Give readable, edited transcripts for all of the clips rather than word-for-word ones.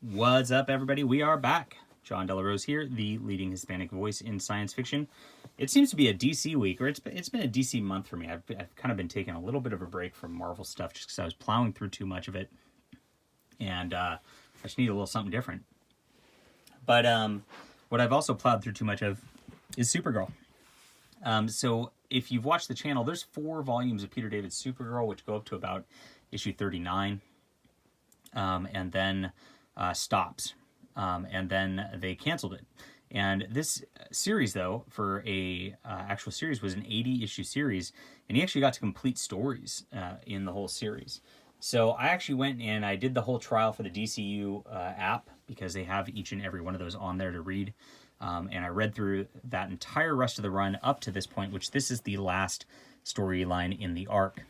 What's up, everybody? We are back. John Delarose here, the leading Hispanic voice in science fiction. It seems to be a DC week, or it's been a DC month for me. I've kind of been taking a little bit of a break from Marvel stuff just because I was plowing through too much of it, and I just need a little something different. But what I've also plowed through too much of is Supergirl. So if you've watched the channel, there's 4 volumes of Peter David's Supergirl, which go up to about issue 39, and then stops. And then they canceled it. And this series, though, for a actual series, was an 80-issue series, and he actually got to complete stories in the whole series. So I actually went and I did the whole trial for the DCU app, because they have each and every one of those on there to read. And I read through that entire rest of the run up to this point, which this is the last storyline in the arc.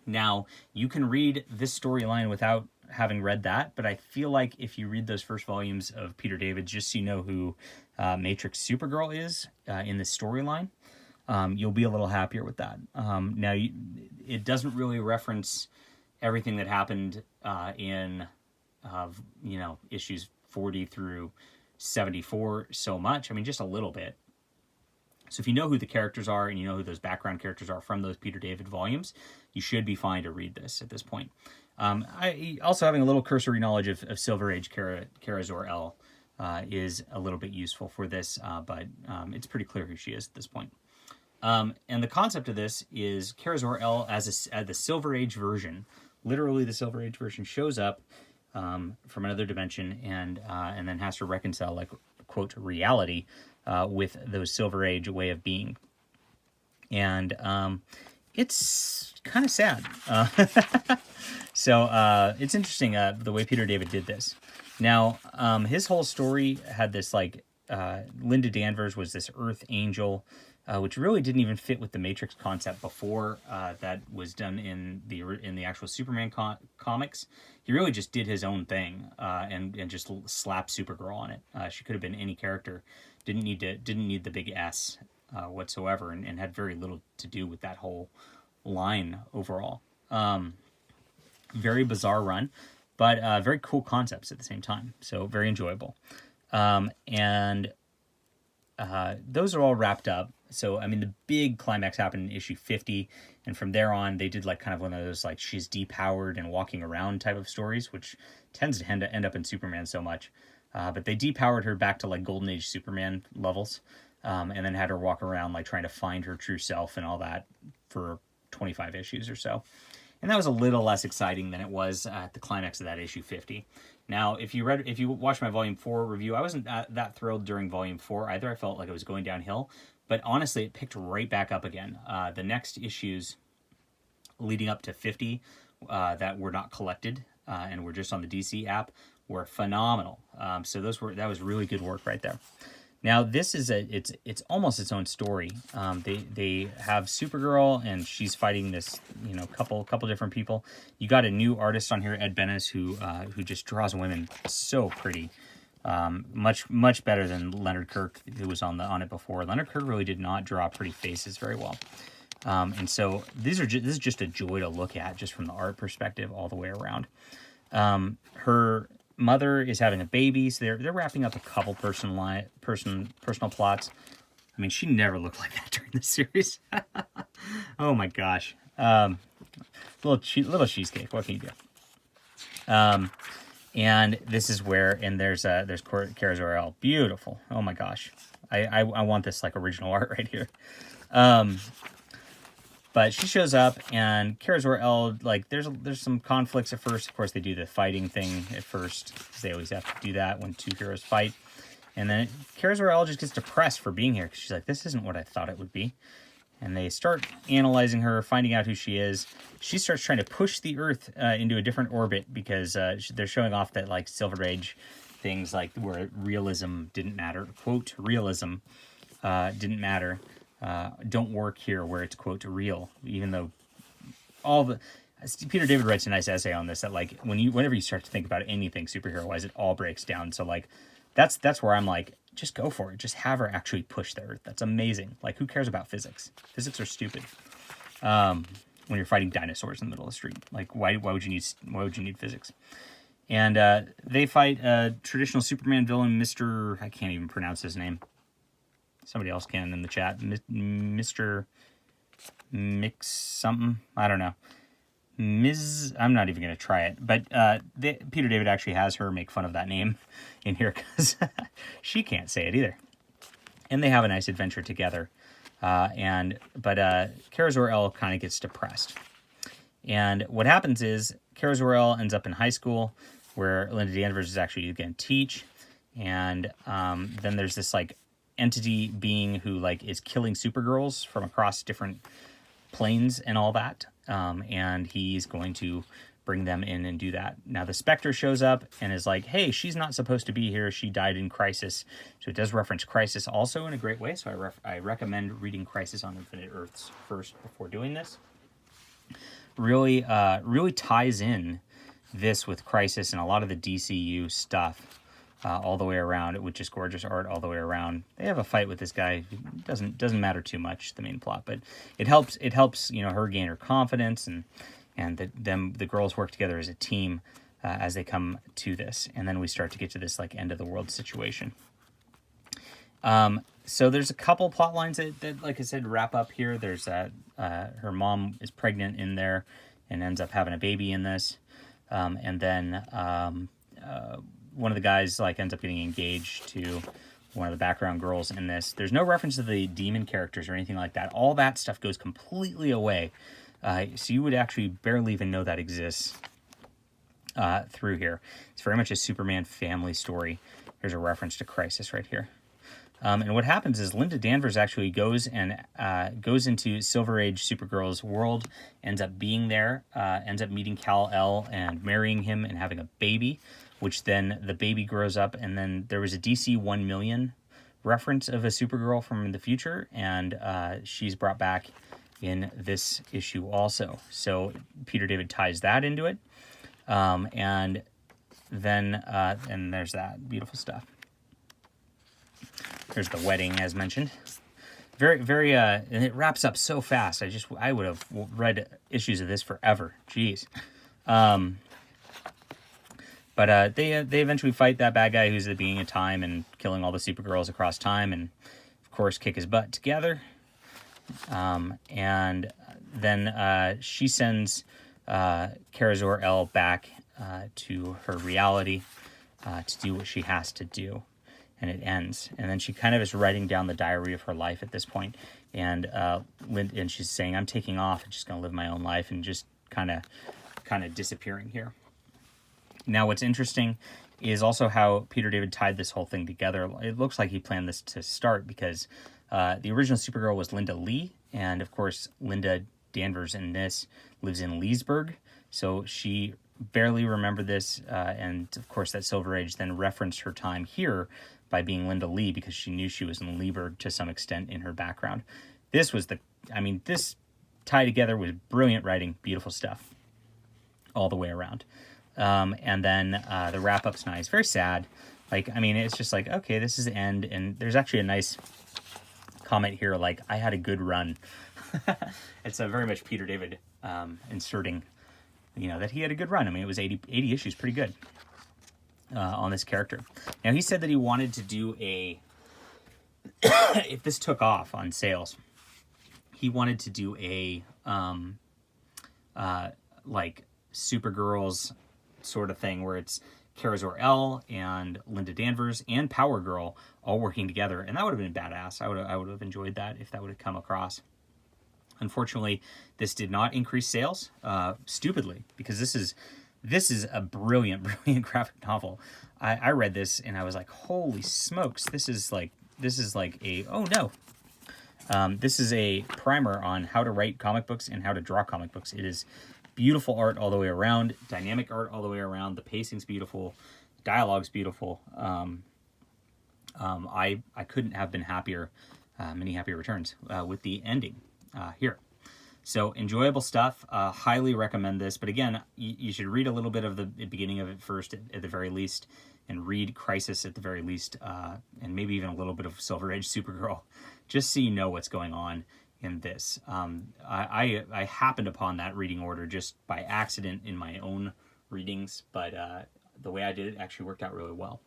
Now, you can read this storyline without having read that, but I feel like if you read those first volumes of Peter David, just so you know who Matrix Supergirl is in this storyline, you'll be a little happier with that. Now, it doesn't really reference everything that happened in issues 40 through 74 so much. I mean, just a little bit. So if you know who the characters are and you know who those background characters are from those Peter David volumes, you should be fine to read this at this point. I also, having a little cursory knowledge of Silver Age Kara Zor-El is a little bit useful for this, but it's pretty clear who she is at this point. And the concept of this is Kara Zor-El as the Silver Age version. Literally, the Silver Age version shows up from another dimension and then has to reconcile, like, quote, reality with those Silver Age way of being. And it's kind of sad. So it's interesting the way Peter David did this. Now, his whole story had this, like, Linda Danvers was this Earth angel, which really didn't even fit with the Matrix concept before that was done in the actual Superman comics. He really just did his own thing and just slapped Supergirl on it. She could have been any character. Didn't need the big S whatsoever, and had very little to do with that whole line overall. Very bizarre run, but very cool concepts at the same time. So very enjoyable. And those are all wrapped up. So, I mean, the big climax happened in issue 50, and from there on, they did, like, kind of one of those, like, she's depowered and walking around type of stories, which tends to end up in Superman so much. But they depowered her back to, like, Golden Age Superman levels, and then had her walk around, like, trying to find her true self and all that for 25 issues or so. And that was a little less exciting than it was at the climax of that issue 50. Now, if you watched my Volume 4 review, I wasn't that thrilled during Volume 4 either. I felt like it was going downhill. But honestly, it picked right back up again. The next issues leading up to 50 that were not collected and were just on the DC app were phenomenal. So that was really good work right there. Now, this is it's almost its own story. They have Supergirl, and she's fighting this, couple different people. You got a new artist on here, Ed Benes, who just draws women so pretty. Much better than Leonard Kirk, who was on it before. Leonard Kirk really did not draw pretty faces very well. And so this is just a joy to look at, just from the art perspective all the way around. Her mother is having a baby, so they're wrapping up a couple personal plots. I mean, she never looked like that during the series. Oh my gosh, little cheesecake. What can you do? And this is where, and there's Kara Zor-El, beautiful. Oh my gosh, I want this, like, original art right here. But she shows up, and Kara Zor-El, like, there's some conflicts at first. Of course, they do the fighting thing at first, because they always have to do that when two heroes fight. And then Kara Zor-El just gets depressed for being here, because she's like, this isn't what I thought it would be. And they start analyzing her, finding out who she is. She starts trying to push the Earth into a different orbit, because they're showing off that, like, Silver Age things, like, where realism didn't matter. Quote, realism didn't matter. Don't work here where it's, quote, real, even though Peter David writes a nice essay on this, that, like, whenever you start to think about anything superhero wise, it all breaks down. So, like, that's where I'm like, just go for it. Just have her actually push the Earth. That's amazing. Like, who cares about physics? Physics are stupid. When you're fighting dinosaurs in the middle of the street, like, why would you need physics? And they fight a traditional Superman villain, Mr. I can't even pronounce his name. Somebody else can in the chat. Mr. Mix something. I don't know. I'm not even going to try it. But Peter David actually has her make fun of that name in here because she can't say it either. And they have a nice adventure together. But Kara Zor-El kind of gets depressed. And what happens is Kara Zor-El ends up in high school where Linda Danvers is actually going to teach. And then there's this like entity being who like is killing Supergirls from across different planes and all that. And he's going to bring them in and do that. Now the Spectre shows up and is like, hey, she's not supposed to be here. She died in Crisis. So it does reference Crisis also in a great way. So I recommend reading Crisis on Infinite Earths first before doing this. Really ties in this with Crisis and a lot of the DCU stuff all the way around, with just gorgeous art all the way around. They have a fight with this guy. It doesn't matter too much, the main plot, but it helps her gain her confidence, and the girls work together as a team as they come to this, and then we start to get to this like end of the world situation. So there's a couple plot lines that like I said, wrap up here. There's her mom is pregnant in there and ends up having a baby in this. And then one of the guys like ends up getting engaged to one of the background girls in this. There's no reference to the demon characters or anything like that. All that stuff goes completely away. So you would actually barely even know that exists through here. It's very much a Superman family story. Here's a reference to Crisis right here. And what happens is Linda Danvers actually goes into Silver Age Supergirl's world, ends up being there, ends up meeting Kal-El and marrying him and having a baby, which then the baby grows up. And then there was a DC 1 million reference of a Supergirl from the future, and she's brought back in this issue also. So Peter David ties that into it. And then there's that beautiful stuff. There's the wedding, as mentioned. Very, and it wraps up so fast. I would have read issues of this forever. Jeez. But they eventually fight that bad guy who's at the beginning of time and killing all the Supergirls across time, and of course kick his butt together. And then she sends Kara Zor-El back to her reality to do what she has to do. And it ends. And then she kind of is writing down the diary of her life at this point. And she's saying, I'm taking off. I'm just going to live my own life, and just kind of disappearing here. Now, what's interesting is also how Peter David tied this whole thing together. It looks like he planned this to start because the original Supergirl was Linda Lee. And, of course, Linda Danvers in this lives in Leesburg. So she barely remembered this. And, of course, that Silver Age then referenced her time here by being Linda Lee because she knew she was in Leesburg to some extent in her background. This tie together was brilliant writing, beautiful stuff all the way around. And then the wrap-up's nice, very sad. It's just like, okay, this is the end. And there's actually a nice comment here, like, I had a good run. It's a very much Peter David inserting, that he had a good run. It was 80 issues, pretty good. On this character. Now, he said that he wanted to do if this took off on sales, he wanted to do like Supergirl's sort of thing where it's Kara Zor-El and Linda Danvers and Power Girl all working together, and that would have been badass. I would have enjoyed that if that would have come across. Unfortunately, this did not increase sales, stupidly, because this is a brilliant graphic novel. I read this and I was like, holy smokes, this is like a, oh no. This is a primer on how to write comic books and how to draw comic books. It is beautiful art all the way around, dynamic art all the way around. The pacing's beautiful, dialogue's beautiful. I couldn't have been happier, many happier returns with the ending here. So enjoyable stuff. Highly recommend this. But again, you should read a little bit of the beginning of it first, at the very least, and read Crisis at the very least, and maybe even a little bit of Silver Age Supergirl, just so you know what's going on in this. I happened upon that reading order just by accident in my own readings, but the way I did it actually worked out really well.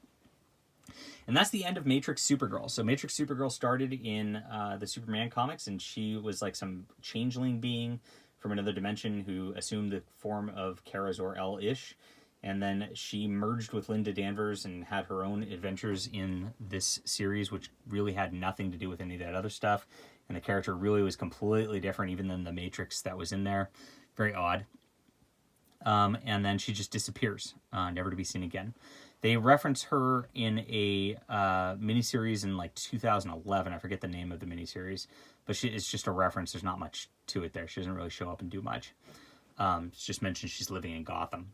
And that's the end of Matrix Supergirl. So Matrix Supergirl started in the Superman comics, and she was like some changeling being from another dimension who assumed the form of Kara Zor-El-Ish. And then she merged with Linda Danvers and had her own adventures in this series, which really had nothing to do with any of that other stuff. And the character really was completely different, even than the Matrix that was in there. Very odd. And then she just disappears, never to be seen again. They reference her in a miniseries in like 2011. I forget the name of the miniseries, but it's just a reference. There's not much to it there. She doesn't really show up and do much. It's just mentioned she's living in Gotham.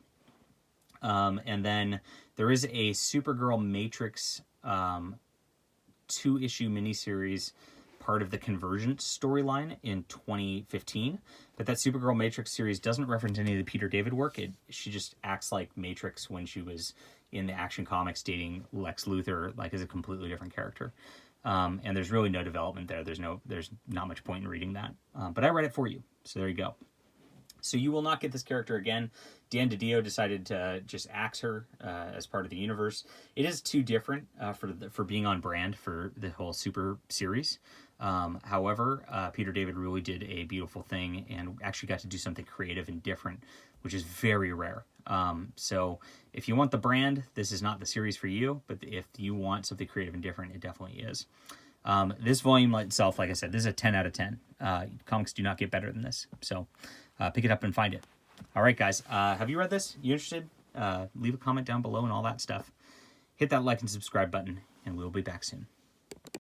And then there is a Supergirl Matrix 2-issue miniseries, part of the Convergence storyline in 2015. But that Supergirl Matrix series doesn't reference any of the Peter David work. She just acts like Matrix when she was in the Action Comics dating Lex Luthor, like as a completely different character. And there's really no development there. There's not much point in reading that. But I read it for you, so there you go. So you will not get this character again. Dan DiDio decided to just axe her as part of the universe. It is too different for being on brand for the whole Super series. However, Peter David really did a beautiful thing and actually got to do something creative and different, which is very rare. So if you want the brand, this is not the series for you, but if you want something creative and different, it definitely is. This volume itself, like I said, this is a 10 out of 10. Comics do not get better than this. So pick it up and find it. All right, guys. Have you read this? You interested? Leave a comment down below and all that stuff. Hit that like and subscribe button, and we'll be back soon.